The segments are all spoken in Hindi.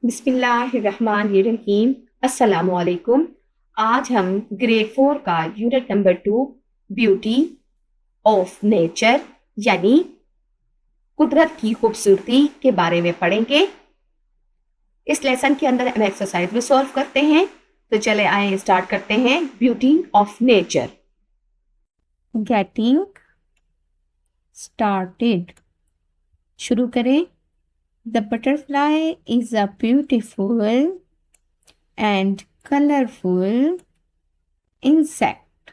बिस्मिल्लाहिर्रहमानिर्रहीम। अस्सलामुअलैकुम। आज हम ग्रेड 4 का unit number 2 beauty of nature यानी कुदरत की खूबसूरती के बारे में पढ़ेंगे। इस लेसन के अंदर हम एक्सरसाइज भी सॉल्व करते हैं। तो चले आए स्टार्ट करते हैं। Beauty of nature. Getting started. शुरू करें। The butterfly is a beautiful and colourful insect.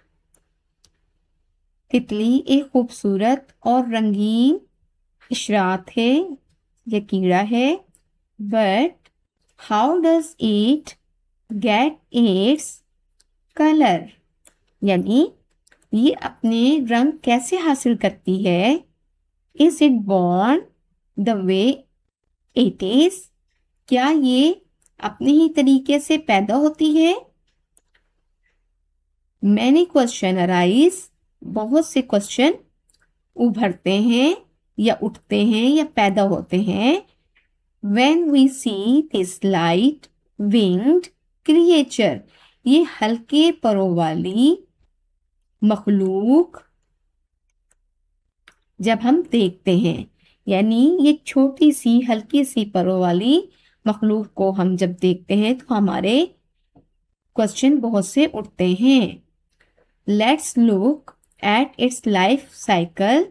तितली एक खूबसूरत और रंगीन इशरात है या कीड़ा है। But how does it get its colour, यानी ये अपने रंग कैसे हासिल करती है। Is it born the way it is, क्या ये अपने ही तरीके से पैदा होती है। मैनी क्वेश्चन अराइज, बहुत से क्वेश्चन उभरते हैं या उठते हैं या पैदा होते हैं। When we see this light winged creature, ये हल्के परों वाली मखलूक जब हम देखते हैं, यानी ये छोटी सी हल्की सी परों वाली मखलूक को हम जब देखते हैं तो हमारे क्वेश्चन बहुत से उठते हैं। Let's look at its life cycle,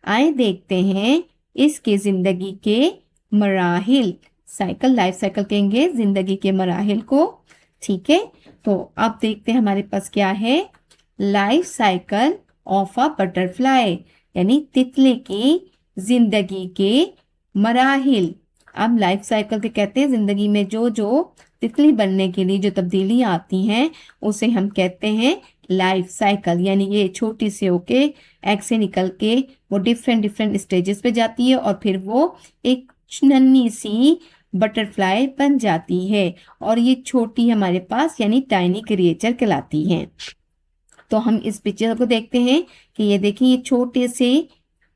आए देखते हैं इसके जिंदगी के मराहिल। साइकिल लाइफ साइकिल कहेंगे जिंदगी के मराहिल को। ठीक है, तो अब देखते हैं हमारे पास क्या है। Life cycle of a butterfly, यानी तितली की जिंदगी के मराहिल। अब लाइफ साइकिल के कहते हैं जिंदगी में जो जो तितली बनने के लिए जो तब्दीलियां आती हैं उसे हम कहते हैं लाइफ साइकिल। यानी ये छोटी से होके एग से निकल के वो डिफरेंट डिफरेंट स्टेजेस पे जाती है और फिर वो एक नन्ही सी बटरफ्लाई बन जाती है और ये छोटी हमारे पास यानी टाइनी क्रिएचर कहलाती हैं। तो हम इस पिक्चर को देखते हैं कि ये देखिए ये छोटे से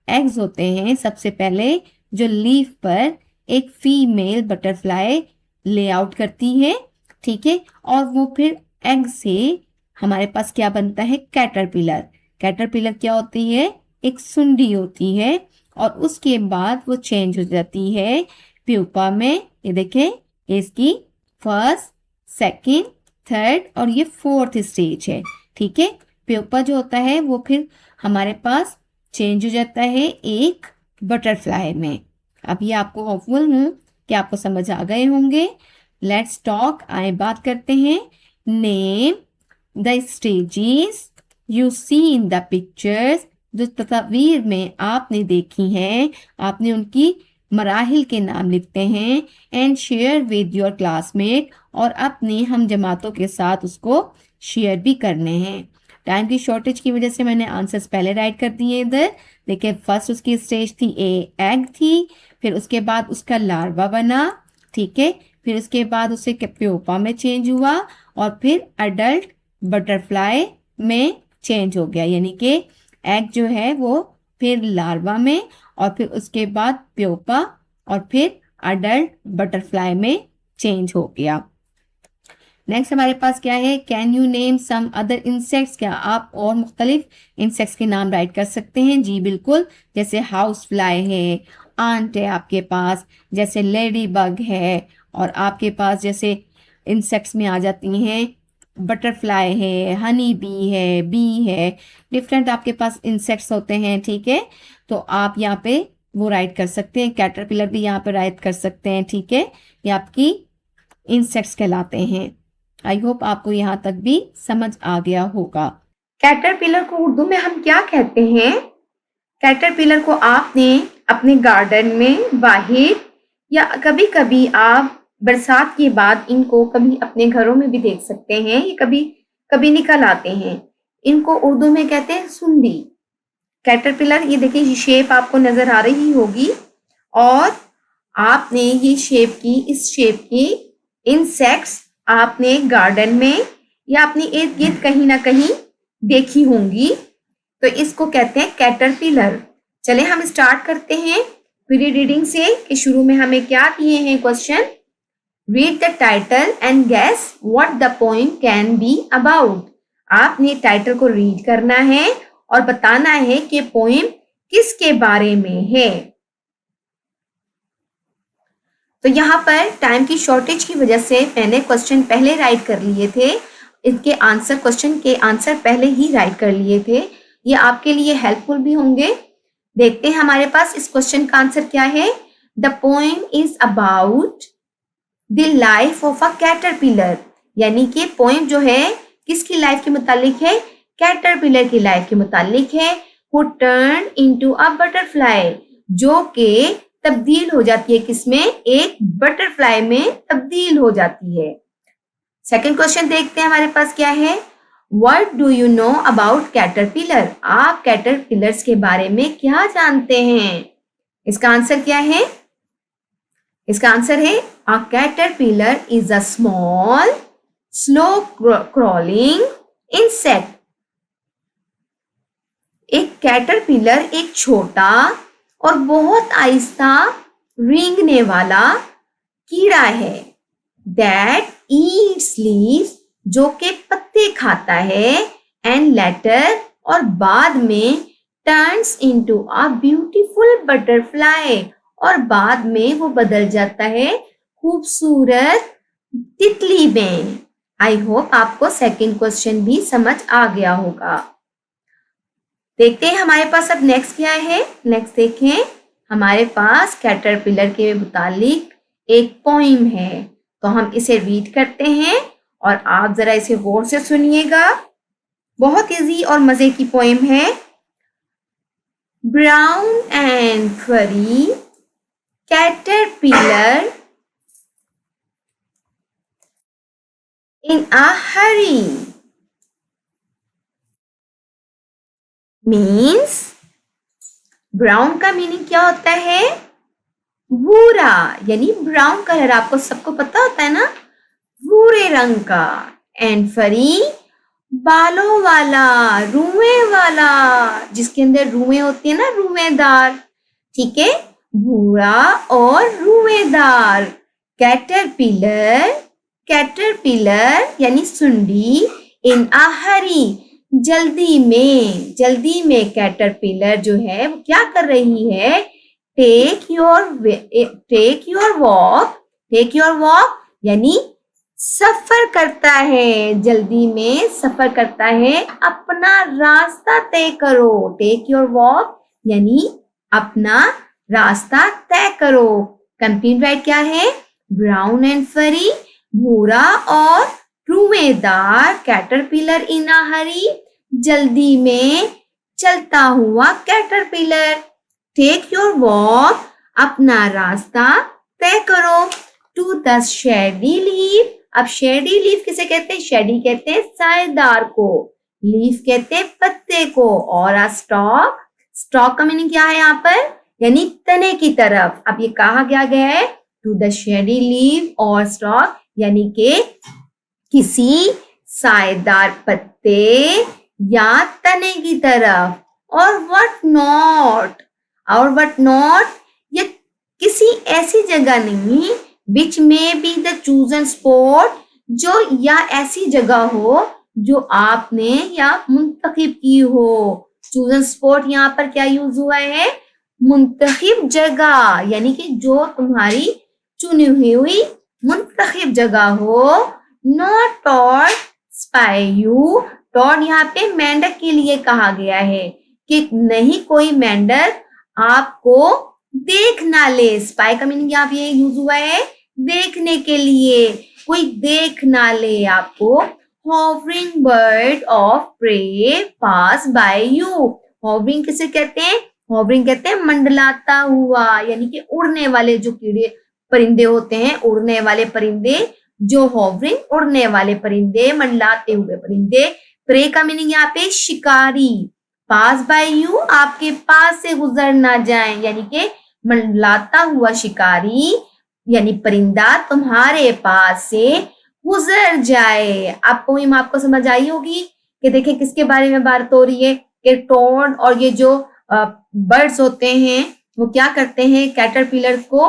एग्स होते हैं। सबसे पहले जो लीफ पर एक फीमेल बटरफ्लाई लेआउट करती है, ठीक है, और वो फिर एग से हमारे पास क्या बनता है, कैटरपिलर। कैटरपिलर क्या होती है, एक सुंडी होती है और उसके बाद वो चेंज हो जाती है प्यूपा में। ये देखें, इसकी फर्स्ट, सेकंड, थर्ड और ये फोर्थ स्टेज है। ठीक है, प्यूपा जो होता है वो फिर हमारे पास चेंज हो जाता है एक बटरफ्लाई में। अब ये आपको होपफुल हूँ कि आपको समझ आ गए होंगे। लेट्स टॉक, आए बात करते हैं। Name the stages you see in the pictures, जो तस्वीर में आपने देखी हैं आपने उनकी मराहिल के नाम लिखते हैं। And share with your classmate, और अपनी हम जमातों के साथ उसको शेयर भी करने हैं। टाइम की शॉर्टेज की वजह से मैंने आंसर्स पहले राइट कर दिए इधर। देखिए फर्स्ट उसकी स्टेज थी एग थी, फिर उसके बाद उसका लार्वा बना, ठीक है, फिर उसके बाद उसे प्यूपा में चेंज हुआ और फिर अडल्ट बटरफ्लाई में चेंज हो गया। यानी कि एग जो है वो फिर लार्वा में और फिर उसके बाद प्यूपा और फिर अडल्ट बटरफ्लाई में चेंज हो गया। नेक्स्ट हमारे पास क्या है, can you name some other insects, क्या आप और मुख्तलिफ इंसेक्ट्स के नाम राइट कर सकते हैं। जी बिल्कुल, जैसे हाउस फ्लाई है, आंट है आपके पास, जैसे लेडी बग है, और आपके पास जैसे इंसेक्ट्स में आ जाती हैं बटरफ्लाई है, हनी बी है, डिफरेंट आपके पास इंसेक्ट्स होते हैं। ठीक है, तो आप यहाँ पे वो राइट कर सकते हैं। कैटरपिलर भी यहाँ पे राइट कर सकते हैं। ठीक है, ये आपकी इंसेक्ट्स कहलाते हैं। आई होप आपको यहाँ तक भी समझ आ गया होगा। कैटरपिलर को उर्दू में हम क्या कहते हैं? कैटरपिलर को आपने अपने गार्डन में बाहर या कभी कभी आप बरसात के बाद इनको कभी अपने घरों में भी देख सकते हैं। ये कभी कभी निकल आते हैं। इनको उर्दू में कहते हैं सुंडी। कैटरपिलर, ये देखिए ये शेप आपको नजर आ रही होगी और आपने ये शेप की, इस शेप की इंसेक्ट्स आपने गार्डन में या अपने इर्द गिर्द कहीं ना कहीं देखी होंगी। तो इसको कहते हैं कैटरपिलर। चले हम स्टार्ट करते हैं प्री रीडिंग से कि शुरू में हमें क्या दिए हैं question. Read the title and guess what the poem can be about. आपने टाइटल को रीड करना है और बताना है कि पोएम किसके बारे में है। तो यहाँ पर टाइम की शॉर्टेज की वजह से मैंने क्वेश्चन पहले राइट कर लिए थे, इसके आंसर, क्वेश्चन के आंसर पहले ही राइट कर लिए थे। ये आपके लिए हेल्पफुल भी होंगे। देखते हैं हमारे पास इस क्वेश्चन का आंसर क्या है। The poem is about the life of a caterpillar, यानी कि पोएम जो है किसकी लाइफ के मुतालिक है, कैटरपिलर की लाइफ के मुतालिक है। Who turn into a butterfly, जो कि तब्दील हो जाती है किसमें, एक बटरफ्लाई में तब्दील हो जाती है। सेकंड क्वेश्चन देखते हैं हमारे पास क्या है। What do you know about caterpillar, आप कैटरपिलर्स के बारे में क्या जानते हैं। इसका आंसर क्या है, इसका आंसर है a caterpillar is a small slow crawling insect. एक कैटरपिलर एक छोटा और बहुत आहिस्ता रेंगने वाला कीड़ा है। दैट ईट्स लीव्स, जो के पत्ते खाता है, एंड लेटर, और बाद में turns into a beautiful butterfly, और बाद में वो बदल जाता है खूबसूरत तितली में। आई होप आपको सेकंड क्वेश्चन भी समझ आ गया होगा। देखते हैं हमारे पास अब नेक्स्ट क्या है। नेक्स्ट देखें, हमारे पास कैटरपिलर के मुतालिक एक पोइम है, तो हम इसे रीड करते हैं और आप जरा इसे गौर से सुनिएगा। बहुत इजी और मजे की पोइम है। ब्राउन एंड फरी कैटरपिलर इन अ हरी मीन्स, ब्राउन का मीनिंग क्या होता है, भूरा, यानी ब्राउन कलर आपको सबको पता होता है ना, भूरे रंग का। एंड फरी, बालों वाला, रुएं वाला, जिसके अंदर रुएं होती है ना, रुएदार, ठीक है, भूरा और रुएदार। कैटरपिलर, कैटरपिलर यानी सुंडी, इन अ हरी, जल्दी में, जल्दी में कैटरपिलर जो है वो क्या कर रही है, take your walk, take your walk यानी सफर करता है, जल्दी में सफर करता है, अपना रास्ता तय करो। टेक योर वॉक यानी अपना रास्ता तय करो। कंप्लीट राइट क्या है, ब्राउन एंड फरी, भूरा और रुएदार, कैटरपिलर इन अ हरी, जल्दी में चलता हुआ कैटरपिलर। टेक योर वॉक, अपना रास्ता तय करो। टू द शेडी लीफ, अब शेडी लीफ किसे कहते हैं, शेडी कहते हैं सायेदार को, लीफ कहते हैं पत्ते को, और अ स्टॉक, स्टॉक का मीनिंग क्या है यहाँ पर, यानी तने की तरफ। अब ये कहा गया है टू द शेडी लीफ और स्टॉक, यानी के किसी सायेदार पत्ते या तने की तरफ। और व्हाट नॉट, और व्हाट नॉट, ये किसी ऐसी जगह नहीं, विच में बी द चूजन स्पॉट, जो या ऐसी जगह हो जो आपने या मुंतखब की हो। चूजन स्पॉट यहाँ पर क्या यूज हुआ है, मुंतखब जगह, यानी कि जो तुम्हारी चुनी हुई मुंतखब जगह हो। Not toad spy you, toad यहाँ पे मेंढक के लिए कहा गया है कि नहीं कोई मेंढक आपको देख ना ले। स्पाई का मीनिंग यहाँ पे यूज हुआ है देखने के लिए, कोई देख ना ले आपको। Hovering bird of prey pass by you, hovering किसे कहते हैं, हॉवरिंग कहते हैं मंडलाता हुआ, यानी कि उड़ने वाले जो कीड़े परिंदे होते हैं, उड़ने वाले परिंदे, जो हॉवरिंग, उड़ने वाले परिंदे, मंडलाते हुए परिंदे। प्रे का मीनिंग यहाँ पे शिकारी, पास बाय यू आपके पास से गुजर ना जाए, यानी कि मंडलाता हुआ शिकारी यानी परिंदा तुम्हारे पास से गुजर जाए। अब पोएम आपको समझ आई होगी कि देखें किसके बारे में बात हो रही है, कि टॉड और ये जो बर्ड्स होते हैं वो क्या करते हैं, कैटरपिलर को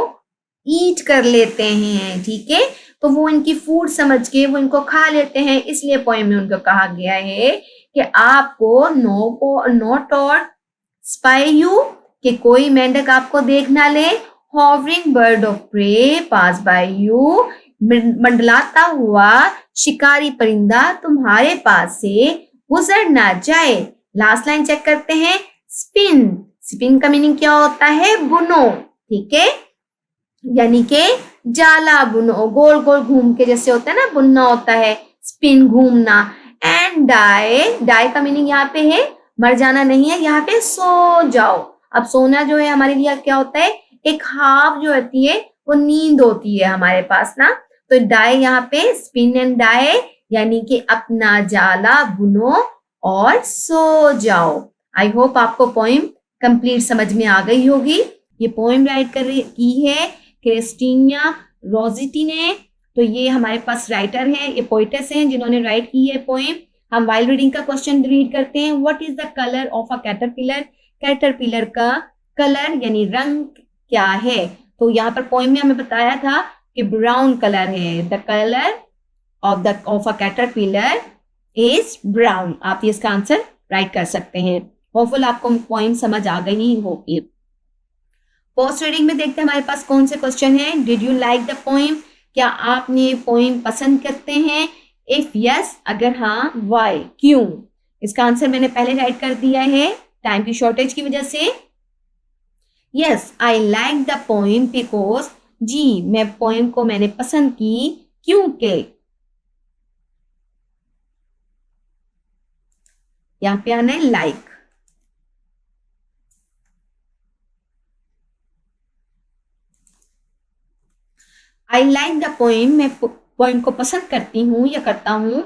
ईट कर लेते हैं, ठीक है। तो वो इनकी फूड समझ के वो इनको खा लेते हैं, इसलिए पोएम में उनको कहा गया है कि आपको नॉट और स्पाई यू, कि कोई मेंढक आपको देख ना ले, hovering bird of prey pass by you, मंडलाता हुआ शिकारी परिंदा तुम्हारे पास से गुजर ना जाए। लास्ट लाइन चेक करते हैं, स्पिन, स्पिन का मीनिंग क्या होता है, बुनो, ठीक है, यानी के जाला बुनो, गोल गोल घूम के जैसे होता है ना, बुनना होता है, स्पिन घूमना। एंड डाई, डाई का मीनिंग यहाँ पे है मर जाना नहीं है, यहाँ पे सो जाओ। अब सोना जो है हमारे लिए क्या होता है, एक हाफ जो होती है वो नींद होती है हमारे पास ना, तो डाई यहाँ पे स्पिन एंड डाई यानी कि अपना जाला बुनो और सो जाओ। आई होप आपको पोइम कंप्लीट समझ में आ गई होगी। ये पोइम राइट की है क्रिस्टीना रोजिटी ने, तो ये हमारे पास राइटर है, ये पोइटेस हैं जिन्होंने राइट की है पोइम। हम वाइल रीडिंग का क्वेश्चन रीड करते हैं, what is the colour of a caterpillar, caterpillar का कलर यानी रंग क्या है। तो यहाँ पर पोइम में हमें बताया था कि ब्राउन कलर है, the colour of a caterpillar is brown. आप इसका आंसर राइट कर सकते हैं। होपफुल आपको पोइम समझ आ गई होगी। पोस्ट रीडिंग में देखते हैं हमारे पास कौन से क्वेश्चन है। Did you like the poem, क्या आपने पोइम पसंद करते हैं, इफ यस अगर हाँ वाई, क्यों। इसका आंसर मैंने पहले राइट कर दिया है टाइम की शॉर्टेज की वजह से। Yes I like the poem because, जी मैं पोइम को मैंने पसंद की क्योंकि, यहां पे आना है like. I like the poem, मैं पोइम को पसंद करती हूं या करता हूं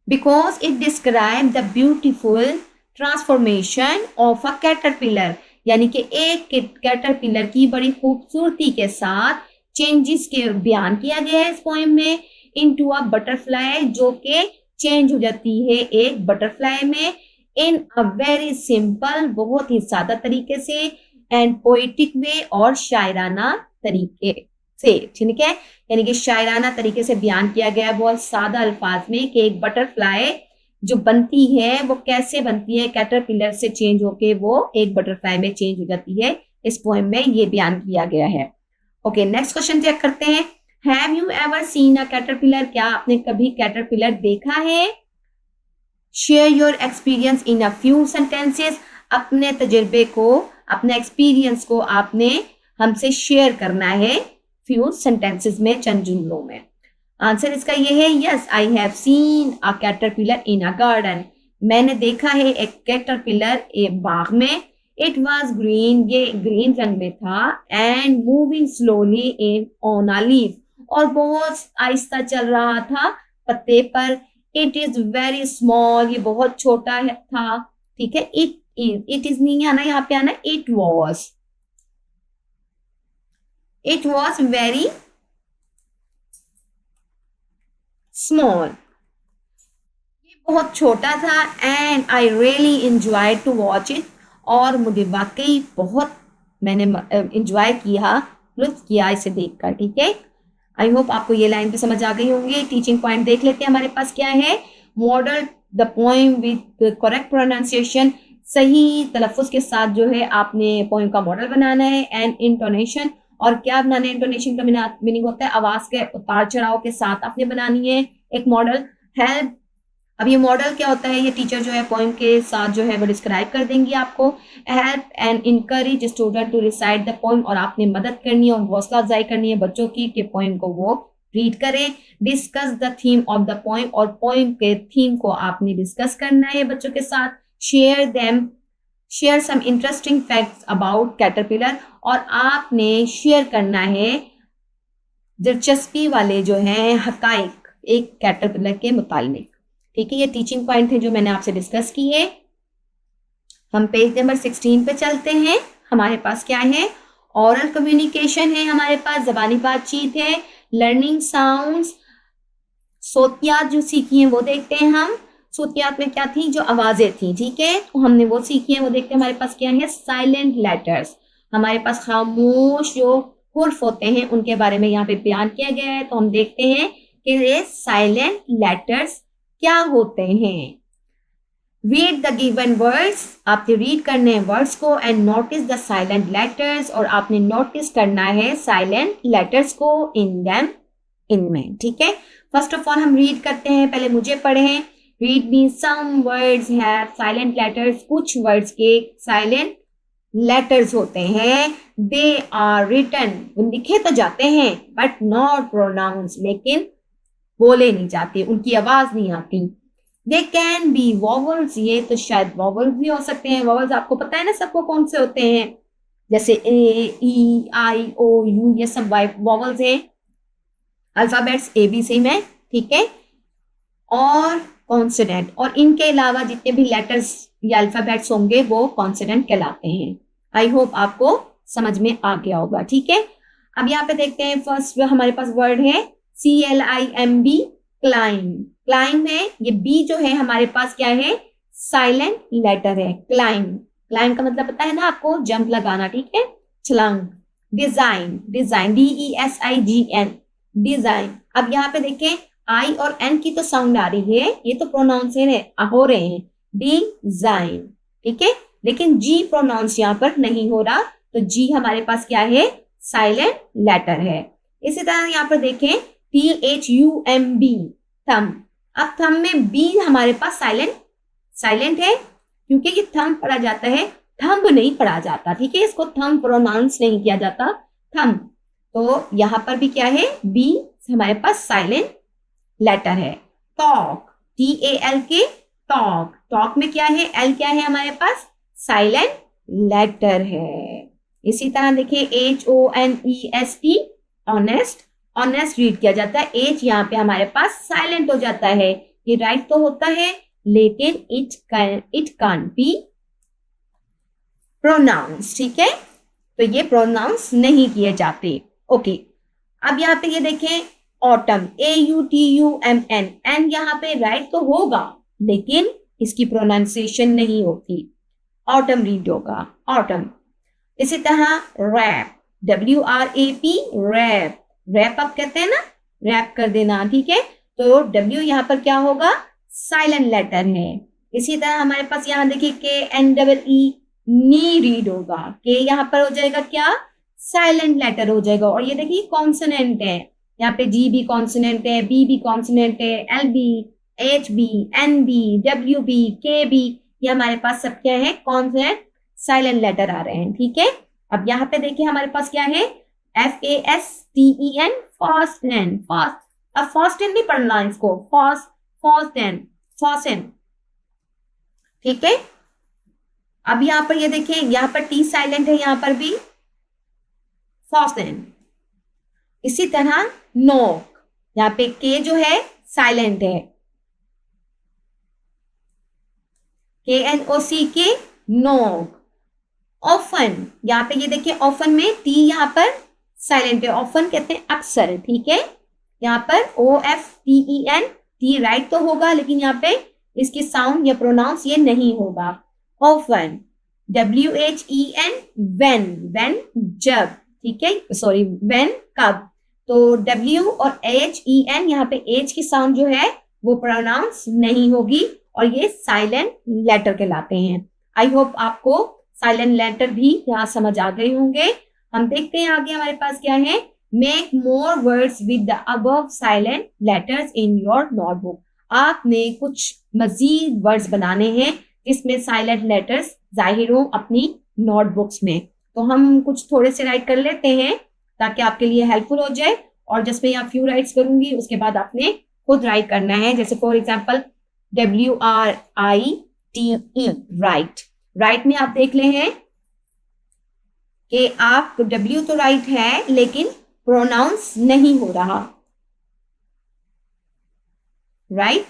because it describe the beautiful transformation of a caterpillar, यानी कि एक कैटरपिलर की बड़ी खूबसूरती के साथ चेंजेस के बयान किया गया है इस पोइम में, इनटू अ बटरफ्लाई, जो कि चेंज हो जाती है एक बटरफ्लाई में, इन अ वेरी सिंपल, बहुत ही सादा तरीके से, एंड पोइटिक वे, और शायराना तरीके से, ठीक है, यानी कि शायराना तरीके से बयान किया गया है बहुत सादा अल्फाज में कि एक बटरफ्लाई जो बनती है वो कैसे बनती है, कैटरपिलर से चेंज होके वो एक बटरफ्लाई में चेंज हो जाती है। इस पोएम में ये बयान किया गया है। ओके, नेक्स्ट क्वेश्चन चेक करते हैं। Have you ever seen a caterpillar, क्या आपने कभी कैटरपिलर देखा है। Share your experience in a few sentences, अपने तजुर्बे को, अपने एक्सपीरियंस को आपने हमसे शेयर करना है फ्यू सेंटेंसेस में, चंद जुमलों में। आंसर इसका ये है, yes I have seen a caterpillar in a garden, मैंने देखा है एक कैटरपिलर एक बाग में। इट वॉज ग्रीन, ये ग्रीन रंग में था, and moving slowly in on a leaf, और बहुत आहिस्ता चल रहा था पत्ते पर। इट इज वेरी स्मॉल, ये बहुत छोटा था, ठीक है। इट इज नहीं आना, यहाँ पे आना इट वॉज वेरी स्मॉल, ये बहुत छोटा था, and I really enjoy to watch it, और मुझे वाकई बहुत मैंने इंजॉय किया, लुत्फ किया इसे देखकर, ठीक है। आई होप आपको ये लाइन भी समझ आ गई होंगी। टीचिंग पॉइंट देख लेते हैं हमारे पास क्या है। Model the poem with correct pronunciation, सही तलफ़ुज़ के साथ जो है आपने पोएम का मॉडल बनाना है। एंड इंटोनेशन, और क्या बनाना है, इंटोनेशन का मीनिंग होता है आवाज के उतार चढ़ाव के साथ आपने बनानी है एक मॉडल। हेल्प, अब ये मॉडल क्या होता है, ये टीचर जो है पोएम के साथ जो है वो डिस्क्राइब कर देंगी आपको। Help and encourage student to recite the poem, और आपने मदद करनी है और हौसला अफजाई करनी है बच्चों की कि पोएम को वो रीड करें। Discuss the theme of the poem, और पोएम के थीम को आपने डिस्कस करना है बच्चों के साथ। Share some interesting facts about caterpillar, और आपने शेयर करना है दिलचस्पी वाले जो हैं हकाइक एक कैटरपिलर के मुतालिक, ठीक है। ये टीचिंग पॉइंट है जो मैंने आपसे डिस्कस की है। हम पेज नंबर 16 पे चलते हैं। हमारे पास क्या है, ओरल कम्युनिकेशन है, हमारे पास ज़बानी बातचीत है। लर्निंग साउंड्स, सोतियात जो सीखी हैं वो देखते हैं हम। सोतियात में क्या थी, जो आवाज़ें थी, ठीक है, तो हमने वो सीखी हैं, वो देखते हैं। हमारे पास क्या है, साइलेंट लेटर्स, हमारे पास खामोश जो हुर्फ होते हैं उनके बारे में यहाँ पे बयान किया गया है। तो हम देखते हैं कि ये साइलेंट लेटर्स क्या होते हैं। रीड द गिवन वर्ड्स, आपने रीड करने हैं वर्ड्स को, and notice the silent letters, और आपने नोटिस करना है साइलेंट लेटर्स को इन देम, इनमें। ठीक है, फर्स्ट ऑफ ऑल हम रीड करते हैं, पहले मुझे पढ़ें। Read means some words have silent letters, कुछ वर्ड्स के साइलेंट लेटर्स होते हैं। दे आर रिटन, वो लिखे तो जाते हैं बट नॉट प्रोनाउंस, लेकिन बोले नहीं जाते, उनकी आवाज नहीं आती। दे कैन बी वॉवल्स, ये तो शायद वॉवल्स भी हो सकते हैं। वॉवल्स आपको पता है ना सबको कौन से होते हैं, जैसे ए, ई, आई, ओ, यू, ये सब वॉवल्स हैं, अल्फाबेट्स ABC में। ठीक है, और कॉन्सोनेंट, और इनके अलावा जितने भी लेटर्स या अल्फाबेट्स होंगे वो कॉन्सोनेंट कहलाते हैं। आई होप आपको समझ में आ गया होगा। ठीक है, अब यहाँ पे देखते हैं फर्स्ट हमारे पास वर्ड है CLIMB, क्लाइंब। क्लाइंब है, ये बी जो है हमारे पास क्या है, साइलेंट लेटर है। क्लाइंब, क्लाइंब का मतलब पता है ना आपको, जंप लगाना। ठीक है, छलांग। Design, design DESIGN, design. अब यहाँ पे देखें आई और एन की तो साउंड आ रही है, ये तो प्रोनाउंस हो रहे हैं, डिजाइन। ठीक है, लेकिन जी प्रोनाउंस यहाँ पर नहीं हो रहा, तो जी हमारे पास क्या है, साइलेंट लेटर है। इसी तरह यहाँ पर देखें THUMB, थम। अब थम में बी हमारे पास साइलेंट है, क्योंकि ये थम पढ़ा जाता है, थंब नहीं पढ़ा जाता। ठीक है, इसको थम प्रोनाउंस नहीं किया जाता, थम। तो यहां पर भी क्या है, बी हमारे पास साइलेंट लेटर है। Talk, TALK, talk. टॉक में क्या है, एल क्या है हमारे पास, साइलेंट लेटर है। इसी तरह देखिए HONEST, ऑनेस्ट। ऑनेस्ट रीड किया जाता है, एच यहाँ पे हमारे पास साइलेंट हो जाता है। ये राइट तो होता है, लेकिन इट कांट बी प्रोनाउंस। ठीक है, तो ये प्रोनाउंस नहीं किए जाते। ओके, अब यहाँ पे ये देखें ऑटम, AUTUMN, एन यहाँ पे राइट तो होगा, लेकिन इसकी प्रोनाउंसिएशन नहीं होती, ऑटम रीड होगा, ऑटम। इसी तरह wrap, WRAP, wrap. Wrap up कहते हैं ना, रैप कर देना। ठीक है, तो W यहाँ पर क्या होगा, साइलेंट लेटर है। इसी तरह हमारे पास यहाँ देखिए KNEE, नी रीड होगा, के यहाँ पर हो जाएगा क्या, साइलेंट लेटर हो जाएगा। और ये देखिए कॉन्सोनेंट है, यहाँ पे G भी कॉन्सोनेंट है, B भी कॉन्सोनेंट है, LB, HB, NB, WB, KB, ये हमारे पास सब क्या है, कॉन्सोनेंट साइलेंट लेटर आ रहे हैं। ठीक है, अब यहाँ पे देखिए हमारे पास क्या है, FASTEN, फास्टेन, फास्ट। अब फास्टेन नहीं पढ़ना इसको, फास्ट, फास्टेन, फास्टेन। ठीक है, अब यहाँ पर ये देखिए, यहाँ पर T साइलेंट है, यहाँ पर भी फास्टेन। इसी तरह नोक, यहाँ पे के जो है साइलेंट है, KNOCK, नोक। ऑफन, यहाँ पे ये देखिए ऑफन में टी यहाँ पर साइलेंट है, ऑफन कहते हैं अक्सर। ठीक है, यहाँ पर OFTEN, टी राइट तो होगा, लेकिन यहाँ पे इसकी साउंड या प्रोनाउंस ये नहीं होगा। ऑफन, WHEN, व्हेन, व्हेन जब। ठीक है, सॉरी व्हेन कब। तो W और HEN, यहाँ पे H की साउंड जो है वो प्रोनाउंस नहीं होगी, और ये साइलेंट लेटर कहलाते हैं। आई होप आपको साइलेंट लेटर भी यहाँ समझ आ गए होंगे। हम देखते हैं आगे हमारे पास क्या है, make more words with the above silent letters in your notebook. आपने कुछ मजीद वर्ड्स बनाने हैं जिसमें साइलेंट लेटर्स जाहिर हो अपनी नोटबुक्स में। तो हम कुछ थोड़े से राइट कर लेते हैं ताकि आपके लिए हेल्पफुल हो जाए, और जब मैं यहाँ फ्यू राइट्स करूंगी उसके बाद आपने खुद राइट करना है। जैसे for example WRITE, right. Right में आप देख ले हैं कि आप W तो राइट है, लेकिन प्रोनाउंस नहीं हो रहा, राइट।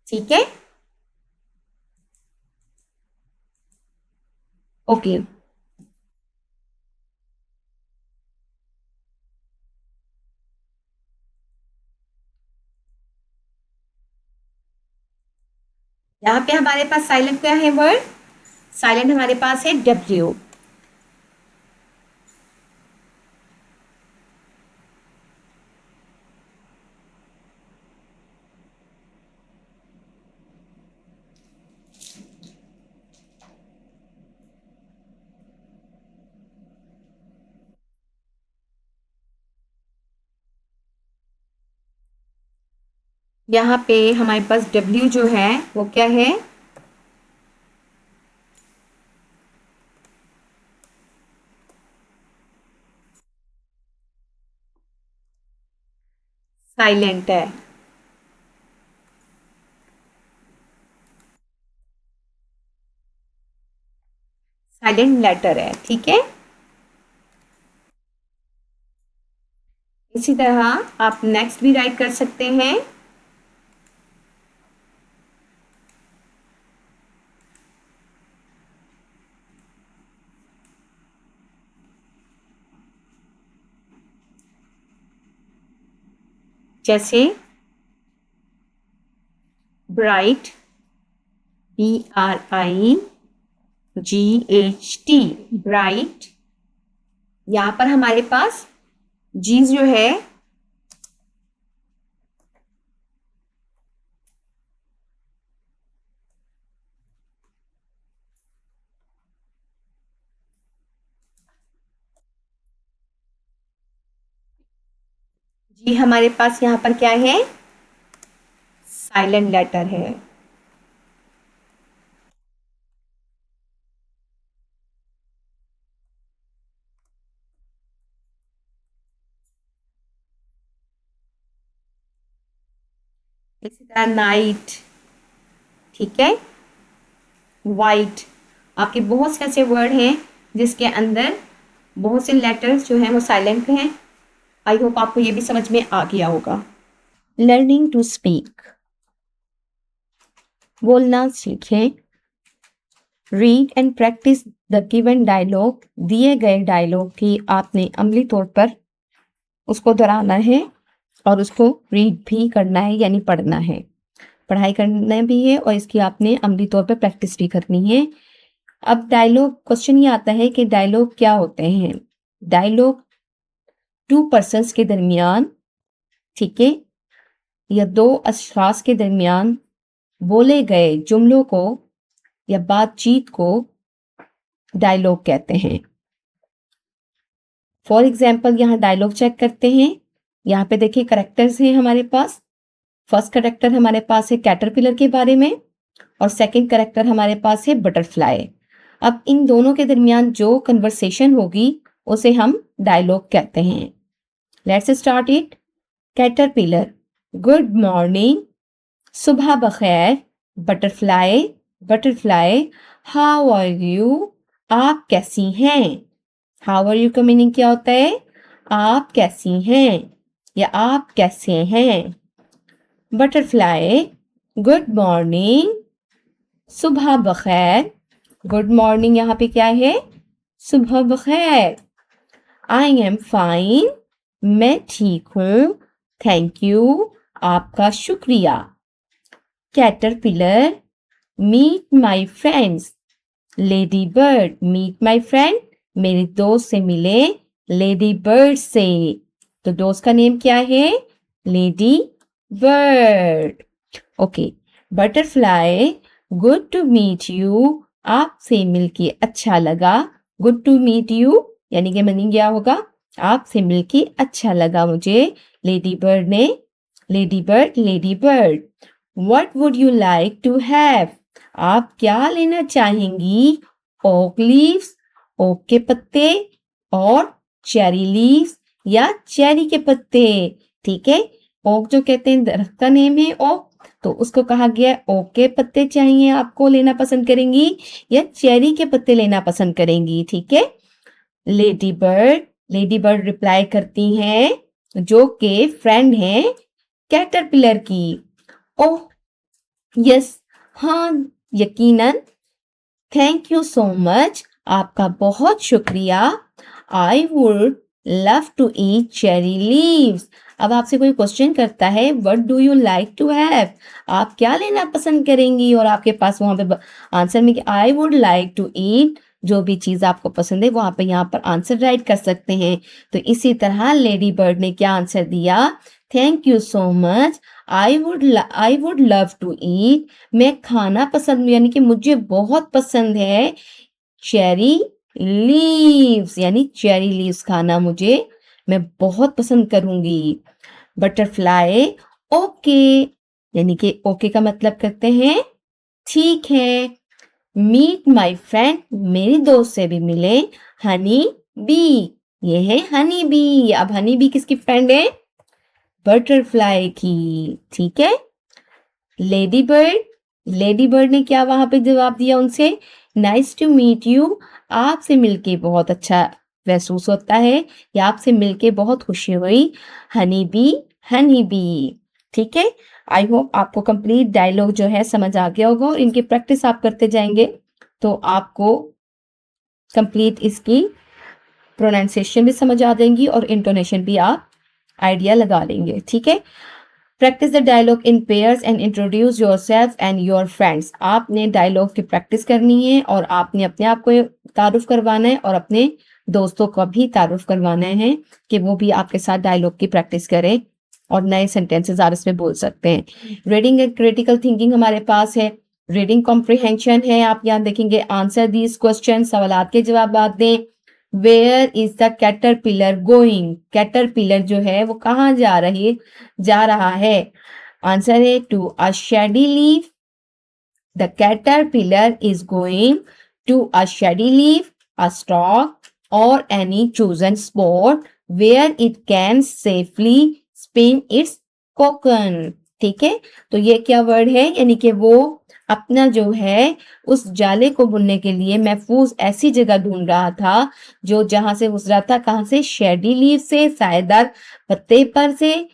ठीक है, ओके। यहाँ पे हमारे पास साइलेंट क्या है वर्ड, साइलेंट हमारे पास है W। यहाँ पे हमारे पास W जो है वो क्या है? साइलेंट है, साइलेंट लेटर है, ठीक है। इसी तरह आप नेक्स्ट भी राइट कर सकते हैं। जैसे ब्राइट, BRIGHT, ब्राइट। यहाँ पर हमारे पास जी जो है जी हमारे पास यहाँ पर क्या है? साइलेंट लेटर है। इसी तरह नाइट, ठीक है। वाइट, आपके बहुत से ऐसे वर्ड हैं जिसके अंदर बहुत से लेटर्स जो हैं वो साइलेंट हैं। आई होप आपको ये भी समझ में आ गया होगा। लर्निंग टू स्पीक, बोलना सीखें। Read and practise the given dialogue, दिए गए डायलॉग की आपने अमली तौर पर उसको दोहराना है और उसको रीड भी करना है यानी पढ़ना है। पढ़ाई करना भी है और इसकी आपने अमली तौर पर प्रैक्टिस भी करनी है। अब डायलॉग क्वेश्चन ये आता है कि डायलॉग क्या होते हैं? डायलॉग टू पर्सन्स के दरमियान, ठीक है, या दो अशखास के दरमियान बोले गए जुमलों को या बातचीत को डायलॉग कहते हैं। फॉर एग्जाम्पल यहाँ डायलॉग चेक करते हैं। यहाँ पे देखिए करेक्टर्स हैं हमारे पास। फर्स्ट करेक्टर हमारे पास है कैटरपिलर के बारे में और सेकंड करेक्टर हमारे पास है बटरफ्लाई। अब इन दोनों के दरमियान जो कन्वर्सेशन होगी उसे हम डायलॉग कहते हैं। Let's start it. Caterpillar, good morning, सुबह बखैर। Butterfly, butterfly, how are you, आप कैसी हैं। हाउ आर यू का मीनिंग क्या होता है? आप कैसी हैं या आप कैसे हैं। बटरफ्लाई, गुड मॉर्निंग, सुबह बखैर। गुड मॉर्निंग यहाँ पे क्या है? सुबह बखैर। आई एम फाइन, मैं ठीक हूँ। थैंक यू, आपका शुक्रिया। Caterpillar, meet my friends. Ladybird, meet my friend, मेरे दोस्त से मिले लेडी बर्ड से। तो दोस्त का नेम क्या है? Ladybird. Okay. Butterfly, good to meet you, आपसे मिलके अच्छा लगा। गुड टू मीट यू यानी कि मीनिंग क्या होगा? आपसे मिलके अच्छा लगा मुझे। लेडी बर्ड ने, ladybird, ladybird. What would you like to have, आप क्या लेना चाहेंगी? ओक लीव्स, ओक के पत्ते, और चेरी लीव्स या चेरी के पत्ते, ठीक है। ओक जो कहते हैं दरख्त का नेम है ओक, तो उसको कहा गया ओक के पत्ते चाहिए आपको, लेना पसंद करेंगी या चेरी के पत्ते लेना पसंद करेंगी, ठीक है। Ladybird, lady bird reply करती हैं जो कि फ्रेंड हैं कैटरपिलर की। ओह यस, हाँ यकीनन। थैंक यू सो मच, आपका बहुत शुक्रिया। I would love to eat cherry leaves. अब आपसे कोई क्वेश्चन करता है what do you like to have, आप क्या लेना पसंद करेंगी, और आपके पास वहां पे आंसर में I would like to eat, जो भी चीज आपको पसंद है वहां पे यहाँ पर आंसर राइट कर सकते हैं। तो इसी तरह लेडी बर्ड ने क्या आंसर दिया? Thank you so much, I would love to eat, मैं खाना पसंद यानी कि मुझे बहुत पसंद है चेरी लीव्स, यानी चेरी लीव्स खाना मुझे मैं बहुत पसंद करूंगी। बटरफ्लाई, ओके, यानी कि ओके का मतलब करते हैं ठीक है। मीट माय फ्रेंड, मेरी दोस्त से भी मिले। हनी बी, ये है हनी बी। अब हनी बी किसकी फ्रेंड है? बटरफ्लाई की, ठीक है। लेडी बर्ड, लेडी बर्ड ने क्या वहां पे जवाब दिया उनसे? नाइस टू मीट यू, आपसे मिलके बहुत अच्छा महसूस होता है, या आपसे मिलके बहुत खुशी हुई। हनी बी, हनी बी, ठीक है। आई होप आपको कंप्लीट डायलॉग जो है समझ आ गया होगा, और इनकी प्रैक्टिस आप करते जाएंगे तो आपको कंप्लीट इसकी प्रोनाउंसिएशन भी समझ आ जाएंगी और इंटोनेशन भी आप आइडिया लगा लेंगे, ठीक है। Practise the dialogue in pairs and introduce yourself and your friends. आपने डायलॉग की प्रैक्टिस करनी है और आपने अपने आप को तारुफ करवाना है और अपने दोस्तों को भी तारुफ करवाना है कि वो भी आपके साथ डायलॉग की प्रैक्टिस करें और नए सेंटेंसेस आप इसमें बोल सकते हैं। रीडिंग एंड क्रिटिकल थिंकिंग हमारे पास है। रीडिंग कॉम्प्रिहेंशन है, आप यहाँ देखेंगे आंसर दीज क्वेश्चन, सवालात के जवाब दें। Where is the caterpillar going, caterpillar जो है वो कहाँ जा रहा है? आंसर है to a shady leaf. The caterpillar is going to a shady leaf, a stalk or any chosen spot where it can safely spin its cocoon। ठीक है, तो ये क्या वर्ड है? यानी कि वो अपना जो है उस जाले को बुनने के लिए महफूज ऐसी जगह ढूंढ रहा था जो जहां से गुजरा था, कहां से? शेडी लीफ से, सायेदार पत्ते पर से,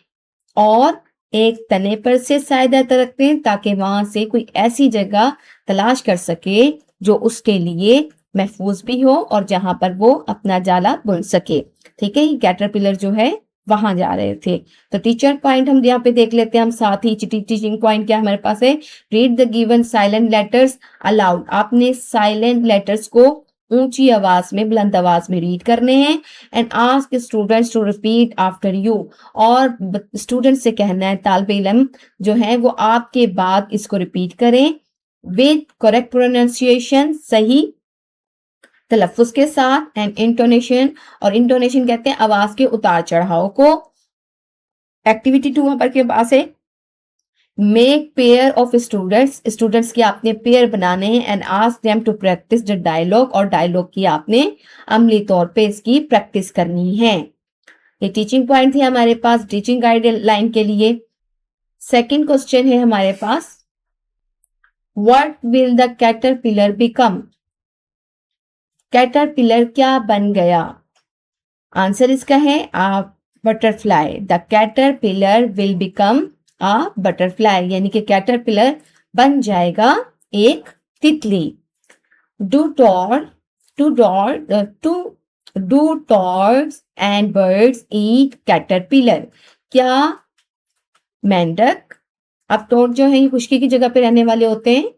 और एक तने पर से सायेदार रखते हैं ताकि वहां से कोई ऐसी जगह तलाश कर सके जो उसके लिए महफूज भी हो और जहां पर वो अपना जाला बुन सके। ठीक है, ये कैटरपिलर जो है वहां जा रहे थे। तो टीचर पॉइंट हम यहाँ पे देख लेते हैं हम साथ ही। टीचिंग पॉइंट क्या हमारे पास है? Read the given silent letters allowed. आपने साइलेंट लेटर्स को ऊंची आवाज में, बुलंद आवाज में रीड करने हैं। And ask students to repeat after you, और स्टूडेंट से कहना है, तालिब इल्म जो है वो आपके बाद इसको रिपीट करें विद करेक्ट प्रोनाउंसिएशन, सही तलफ्फुज के साथ, एंड इंटोनेशन। और इंटोनेशन कहते हैं आवाज के उतार चढ़ाव को। एक्टिविटी 2 वहां पर के पास है make pair of students, students के आपने पेयर बनाने हैं। And ask them to practise the dialogue, और डायलॉग की आपने अमली तौर पे इसकी प्रैक्टिस करनी है। ये टीचिंग पॉइंट थे हमारे पास टीचिंग गाइडलाइन के लिए। सेकंड क्वेश्चन है हमारे पास what will the caterpillar become, caterpillar क्या बन गया? आंसर इसका है a butterfly. The caterpillar will become a butterfly, यानी कि कैटरपिलर बन जाएगा एक तितली। Do toads and birds eat caterpillar, क्या मेंढक, अब टोड जो है ये खुश्की की जगह पे रहने वाले होते हैं,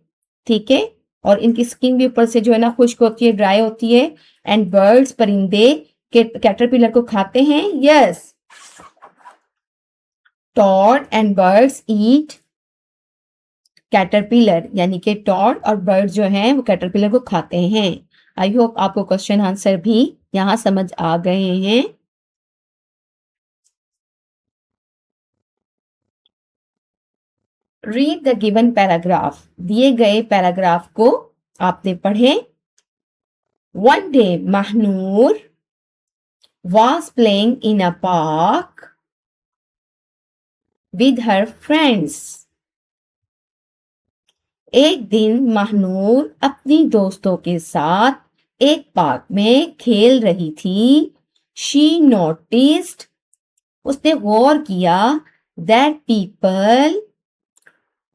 ठीक है, और इनकी स्किन भी ऊपर से जो है ना खुश्क होती है, ड्राई होती है। एंड बर्ड्स, परिंदे कैटरपिलर को खाते हैं। Yes, toad and birds eat caterpillar, यानी कि टॉड और बर्ड जो हैं वो कैटरपिलर को खाते हैं। आई होप आपको क्वेश्चन आंसर भी यहां समझ आ गए हैं। रीड द गिवन पैराग्राफ, दिए गए पैराग्राफ को आपने पढ़े। One day Mahnoor was playing in a park with her friends। एक दिन महनूर अपनी दोस्तों के साथ एक पार्क में खेल रही थी। She noticed, उसने गौर किया that people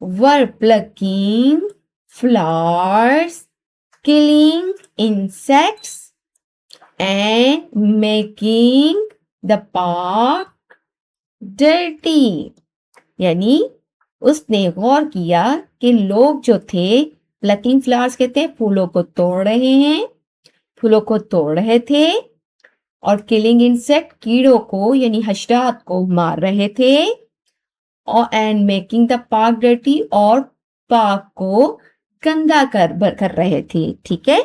were plucking flowers, killing insects and making the park dirty। यानी उसने गौर किया कि लोग जो थे, प्लकिंग फ्लावर्स कहते हैं, फूलों को तोड़ रहे हैं, फूलों को तोड़ रहे थे, और किलिंग इंसेक्ट, कीड़ों को यानी हशरात को मार रहे थे, और and making the park dirty, और पार्क को गंदा कर रहे थे। ठीक है,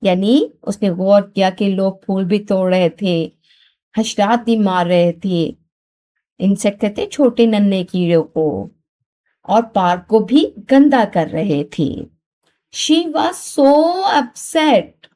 यानी उसने गौर किया कि लोग फूल भी तोड़ रहे थे, हशरात भी मार रहे थे, इंसेक्ट कहते हैं छोटे नन्हे कीड़ों को, और पार्क को भी गंदा कर रहे थे। शी वॉज सो अपसेट,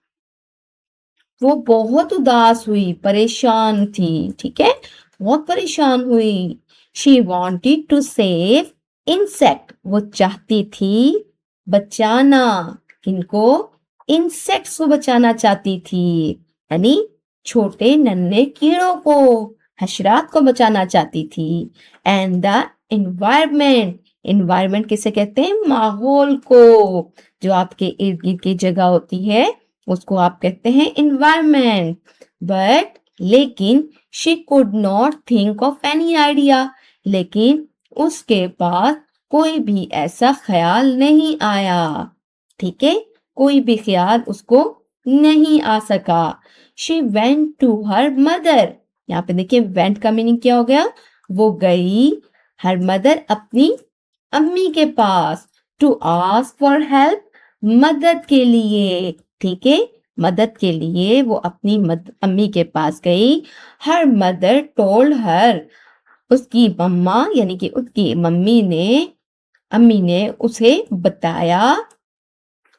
वो बहुत उदास हुई, परेशान थी, ठीक है, बहुत परेशान हुई। She wanted to save insect, वो चाहती थी बचाना, किनको, इंसेक्ट्स को बचाना चाहती थी, यानी छोटे नन्हे कीड़ों को, हशरात को बचाना चाहती थी। एंड द एनवायरमेंट, एनवायरमेंट किसे कहते हैं, माहौल को, जो आपके इर्द गिर्द की जगह होती है उसको आप कहते हैं एनवायरमेंट। बट लेकिन she could not think of any idea, लेकिन उसके पास कोई भी ऐसा ख्याल नहीं आया, ठीक है, कोई भी ख्याल उसको नहीं आ सका। She went to her mother, यहाँ पे देखिए वेंट का मीनिंग क्या हो गया, वो गई, हर मदर अपनी अम्मी के पास, टू आस्क फॉर हेल्प, मदद के लिए, ठीक है, मदद के लिए वो अपनी अम्मी के पास गई। हर मदर टोल्ड हर, उसकी मम्मा यानी कि उसकी अम्मी ने उसे बताया,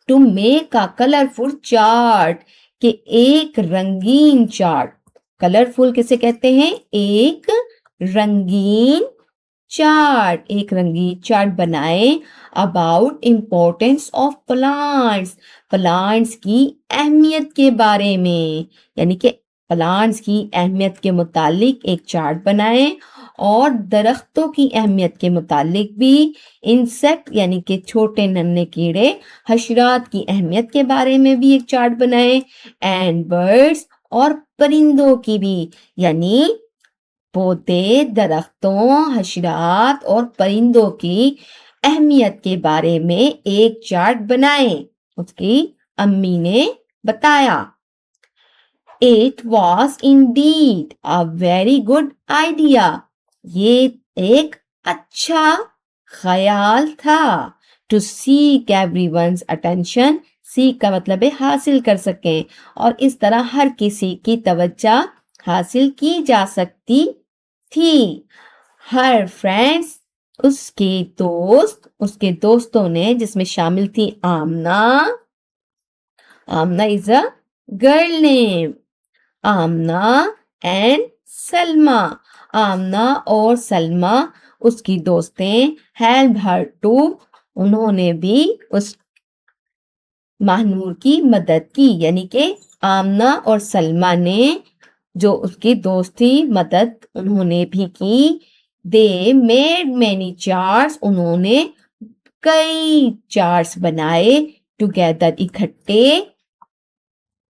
to make a colourful chart, कि एक रंगीन चार्ट, कलरफुल किसे कहते हैं, एक रंगीन चार्ट, एक रंगीन चार्ट बनाए about importance of plants, plants की अहमियत के बारे में, यानी कि प्लांट्स की अहमियत के मुतालिक एक चार्ट बनाए, और दरख्तों की अहमियत के मुतालिक भी, इंसेक्ट यानी कि छोटे नन्हे कीड़े, हशरात की अहमियत के बारे में भी एक चार्ट बनाए, एंड बर्ड्स, और परिंदों की भी, यानी पौधे, दरख्तों, हशरात और परिंदों की अहमियत के बारे में एक चार्ट बनाए, उसकी अम्मी ने बताया। It was indeed a very good idea, ये एक अच्छा ख्याल था। To seek everyone's attention, seek का मतलब है हासिल कर सकें, और इस तरह हर किसी की तवज्जो हासिल की जा सकती थी। हर फ्रेंड्स, उसके दोस्तों ने, जिसमें शामिल थी Amna, Amna is a girl name, Amna and Salma, Amna और सलमा उसकी दोस्तें, हेल्प हर टू, उन्होंने भी उस महानूर की मदद की, यानी कि आमना और सलमा ने, जो उसकी दोस्त थी, मदद उन्होंने भी की। दे मेड मैनी चार्ट्स, उन्होंने कई चार्ट्स बनाए, टुगेदर इकट्ठे,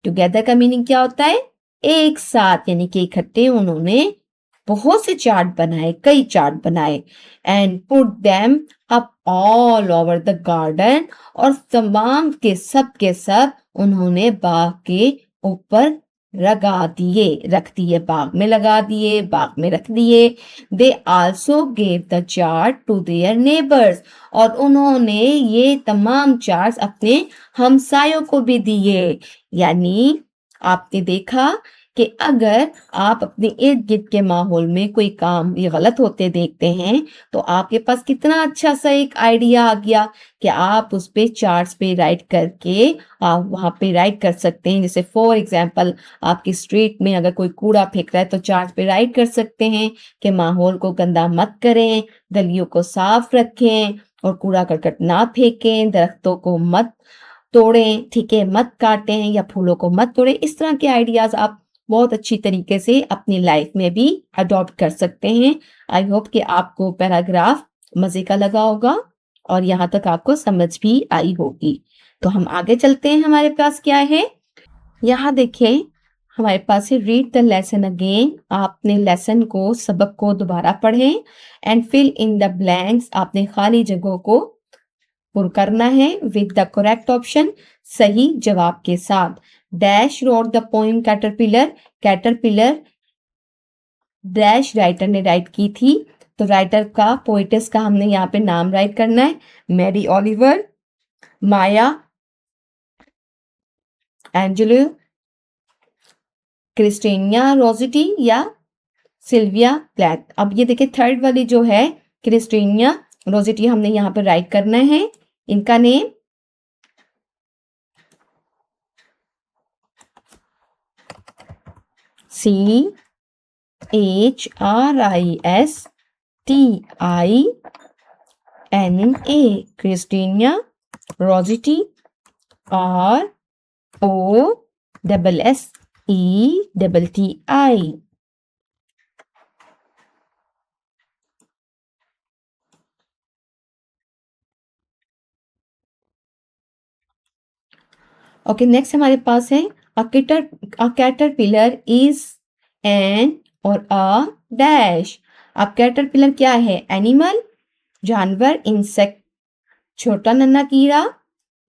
टुगेदर का मीनिंग क्या होता है, एक साथ, यानी कि इकट्ठे उन्होंने बहुत से चार्ट बनाए, कई चार्ट बनाए, and put them up all over the garden, और तमाम के सब उन्होंने बाग के ऊपर रख दिए, बाग में लगा दिए, बाग में रख दिए। They also gave the chart to their neighbours, और उन्होंने ये तमाम चार्ट्स अपने हमसायों को भी दिए, यानी आपने देखा कि अगर आप अपने इर्द गिर्द के माहौल में कोई काम ये गलत होते देखते हैं, तो आपके पास कितना अच्छा सा एक आइडिया आ गया कि आप उस पे चार्ट्स पे राइट करके आप वहाँ पे राइट कर सकते हैं। जैसे फॉर एग्जांपल आपकी स्ट्रीट में अगर कोई कूड़ा फेंक रहा है तो चार्ट पे राइट कर सकते हैं कि माहौल को गंदा मत करें, गलियों को साफ रखें, और कूड़ा करकट ना फेंकें, दरख्तों को मत तोड़ें, ठीक है, मत काटें, या फूलों को मत तोड़ें। इस तरह के आइडियाज आप बहुत अच्छी तरीके से अपनी लाइफ में भी अडॉप्ट कर सकते हैं। आई होप कि आपको पैराग्राफ मजे का लगा होगा और यहाँ तक आपको समझ भी आई होगी। तो हम आगे चलते हैं, हमारे पास क्या है, यहाँ देखिए हमारे पास है रीड द लेसन अगेन, आपने लेसन को, सबक को दोबारा पढ़ें, and fill in the blanks, आपने खाली जगहों को पुर करना है विद द करेक्ट ऑप्शन, सही जवाब के साथ। Dash wrote the poem caterpillar, caterpillar dash writer ने राइट की थी, तो राइटर का, पोइटेस का हमने यहाँ पे नाम राइट करना है, मैरी ओलिवर, माया एंजेलो, क्रिस्टीनिया रोजिटी, या सिल्विया प्लैथ। अब ये देखिए थर्ड वाली जो है क्रिस्टीनिया रोजिटी हमने यहाँ पर राइट करना है इनका name. CHRISTINA, Christina, Rossetti, ROSSETTI। Okay, next हमारे पास है अ कैटरपिलर इज एन और अ डैश। अब कैटरपिलर क्या है? एनिमल, जानवर, इंसेक्ट छोटा नन्हा कीड़ा,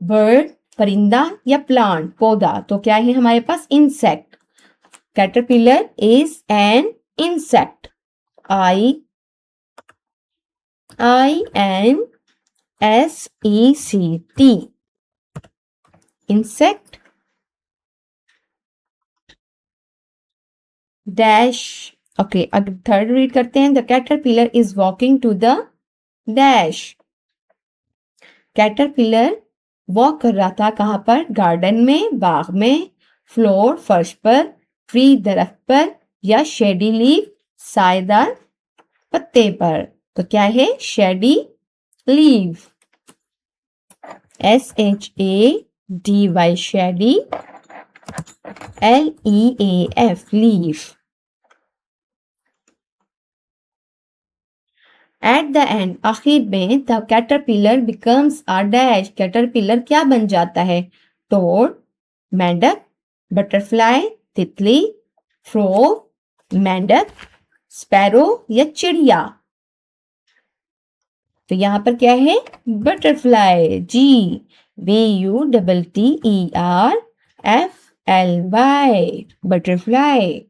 बर्ड परिंदा, या प्लांट पौधा। तो क्या है हमारे पास? Insect. Caterpillar is an insect. INSECT, insect। Dash. Okay, अब थर्ड रीड करते हैं। The caterpillar is walking to the dash. Caterpillar walk कर रहा था कहाँ पर? गार्डन में, बाग में, फ्लोर फर्श पर, ट्री दरख्त पर, या शेडी लीफ सायेदार पत्ते पर। तो क्या है? Shady leaf. SHADY, shady, LEAF, leaf. At the end, आखिर में, the caterpillar becomes a dash. Caterpillar क्या बन जाता है? टोड, मेंढक, बटरफ्लाई तितली, फ्रॉग मेंढक, स्पैरो या चिड़िया। तो यहाँ पर क्या है? बटरफ्लाई। BUTTERFLY, butterfly.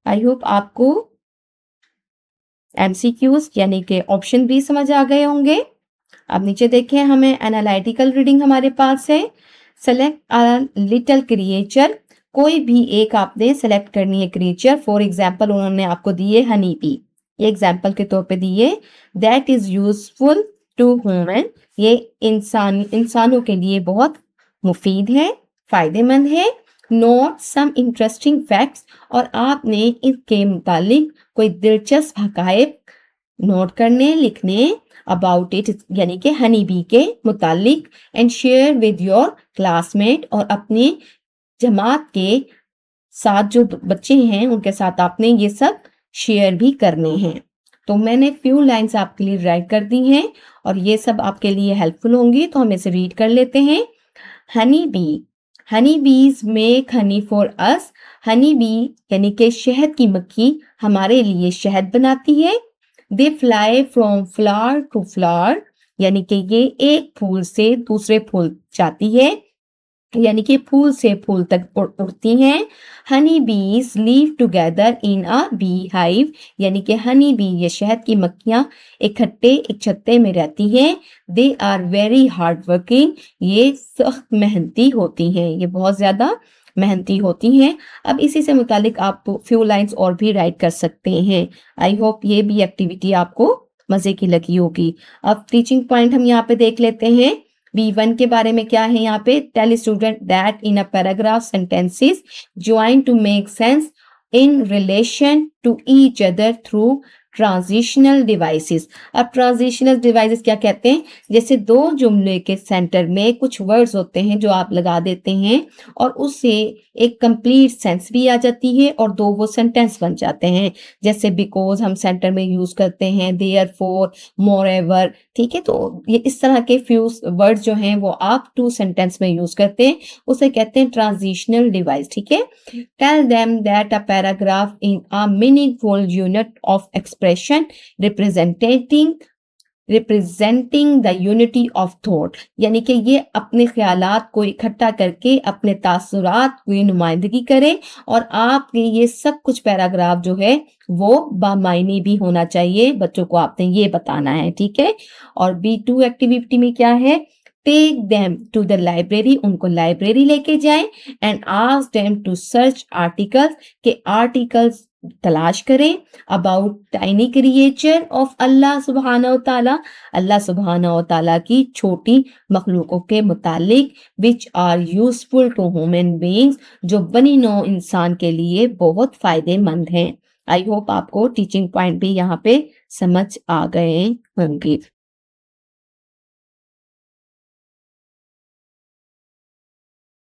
आई होप आपको MCQs यानी कि ऑप्शन भी समझ आ गए होंगे। अब नीचे देखें, हमें एनालिटिकल रीडिंग हमारे पास है। सेलेक्ट अ लिटिल क्रिएचर, कोई भी एक आपने सेलेक्ट करनी है क्रिएचर। फॉर एग्जाम्पल उन्होंने आपको दिए हनी बी, ये एग्जाम्पल के तौर पे दिए। That is useful to human, ये इंसानों के लिए बहुत मुफीद है, फायदेमंद है। नोट सम इंटरेस्टिंग फैक्ट्स, और आपने इसके मुतालिक कोई दिलचस्प हकायक नोट करने, लिखने। अबाउट इट यानी कि हनी बी के मुतालिक। And share with your classmate, और अपने जमात के साथ जो बच्चे हैं उनके साथ आपने ये सब शेयर भी करने हैं। तो मैंने फ्यू लाइंस आपके लिए राइट कर दी हैं और ये सब आपके लिए हेल्पफुल होंगी, तो हम इसे रीड कर लेते हैं। हनी बी, हनी बीज make Honey for us. Honey bee यानी कि शहद की मक्खी हमारे लिए शहद बनाती है। They fly from flower to flower, यानी कि ये एक फूल से दूसरे फूल जाती है, यानी कि फूल से फूल तक उड़ती हैं। हनी बीज leave together in a bee hive, यानी कि हनी बी ये शहद की मक्खियां इकट्ठे एक छत्ते में रहती हैं। They are very hard working, ये सख्त मेहनती होती हैं, ये बहुत ज्यादा मेहनती होती हैं। अब इसी से मुतालिक आप फ्यू लाइंस और भी राइट कर सकते हैं। आई होप ये भी एक्टिविटी आपको मजे की लगी होगी। अब टीचिंग पॉइंट हम यहाँ पे देख लेते हैं। B1 के बारे में क्या है यहाँ पे? Tell student that in a paragraph sentences join to make sense in relation to each other through transitional devices. अब ट्रांजिशनल डिवाइसेस क्या कहते हैं? जैसे दो जुमले के सेंटर में कुछ वर्ड्स होते हैं जो आप लगा देते हैं और उससे एक कंप्लीट सेंस भी आ जाती है और दो वो सेंटेंस बन जाते हैं। जैसे बिकॉज हम सेंटर में यूज करते हैं, देयरफॉर, मोरएवर, ठीक है। तो ये इस तरह के फ्यू वर्ड जो हैं वो आप टू सेंटेंस में यूज करते हैं, उसे कहते हैं ट्रांजिशनल डिवाइस, ठीक है। Tell them that a paragraph in a meaningful unit of expression representing the unity of thought, यानी कि ये अपने ख्यालात को इकट्ठा करके अपने तासुरात की नुमाइंदगी करे और आपके ये सब कुछ पैराग्राफ जो है वो बामायनी भी होना चाहिए, बच्चों को आपने ये बताना है, ठीक है। और B2 एक्टिविटी में क्या है? Take them to the library, उनको लाइब्रेरी लेके जाएं and ask them to search articles, के आर्टिकल्स तलाश करें अबाउट टाइनी क्रिएचर ऑफ अल्लाह सुब्हानहू ताला, अल्लाह सुब्हानहू ताला की छोटी मखलूकों के मुतालिक, which are useful to human beings, जो बनी नौ इंसान के लिए बहुत फायदेमंद हैं। आई होप आपको टीचिंग पॉइंट भी यहाँ पे समझ आ गए होंगे।